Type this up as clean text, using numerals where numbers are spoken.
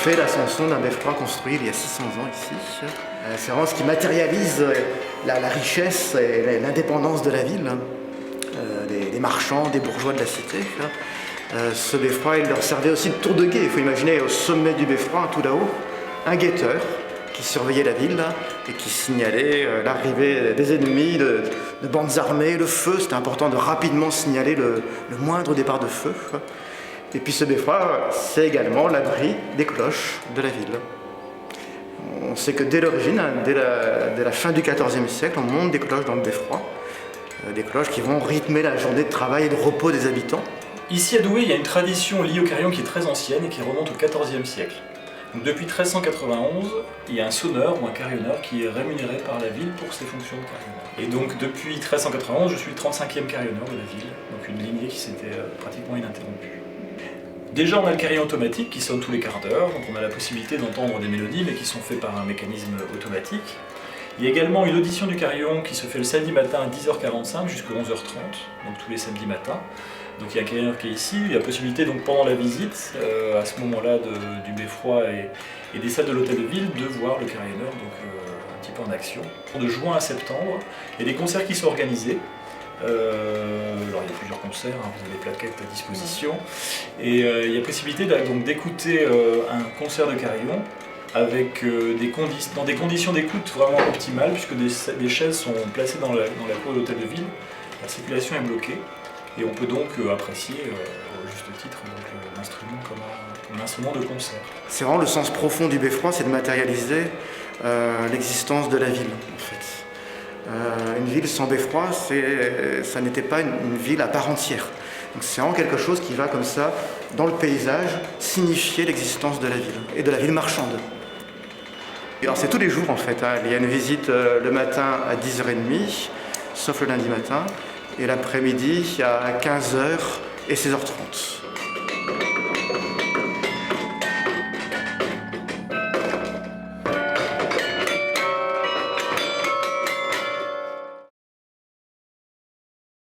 fait l'ascension d'un beffroi construit il y a 600 ans ici. C'est vraiment ce qui matérialise la richesse et l'indépendance de la ville, des marchands, des bourgeois de la cité. Ce beffroi, il leur servait aussi de tour de guet. Il faut imaginer au sommet du beffroi, tout là-haut, un guetteur qui surveillait la ville et qui signalait l'arrivée des ennemis, de bandes armées, le feu. C'était important de rapidement signaler le moindre départ de feu. Et puis ce beffroi, c'est également l'abri des cloches de la ville. On sait que dès l'origine, dès la fin du XIVe siècle, on monte des cloches dans le beffroi. Des cloches qui vont rythmer la journée de travail et de repos des habitants. Ici à Douai, il y a une tradition liée au carillon qui est très ancienne et qui remonte au XIVe siècle. Donc, depuis 1391, il y a un sonneur ou un carillonneur qui est rémunéré par la ville pour ses fonctions de carillonneur. Et donc depuis 1391, je suis le 35e carillonneur de la ville, donc une lignée qui s'était pratiquement ininterrompue. Déjà, on a le carillon automatique qui sonne tous les quarts d'heure, donc on a la possibilité d'entendre des mélodies mais qui sont faites par un mécanisme automatique. Il y a également une audition du carillon qui se fait le samedi matin à 10h45 jusqu'à 11h30, donc tous les samedis matins. Donc il y a un carillonneur qui est ici, il y a la possibilité donc pendant la visite, à ce moment-là du beffroi et des salles de l'hôtel de ville, de voir le carillonneur donc, un petit peu en action. De juin à septembre, il y a des concerts qui sont organisés. Alors il y a plusieurs concerts, hein, vous avez les plaquettes à disposition. Et il y a possibilité d'écouter un concert de carillon avec dans des conditions d'écoute vraiment optimales, puisque des chaises sont placées dans la cour de l'hôtel de ville, la circulation est bloquée. Et on peut donc apprécier au juste titre l'instrument comme un instrument de concert. C'est vraiment le sens profond du beffroi, c'est de matérialiser l'existence de la ville en fait. Une ville sans beffroi, ça n'était pas une ville à part entière. Donc c'est vraiment quelque chose qui va comme ça, dans le paysage, signifier l'existence de la ville et de la ville marchande. Alors c'est tous les jours en fait, hein. Il y a une visite le matin à 10h30, sauf le lundi matin. Et l'après-midi, à 15h et 16h30.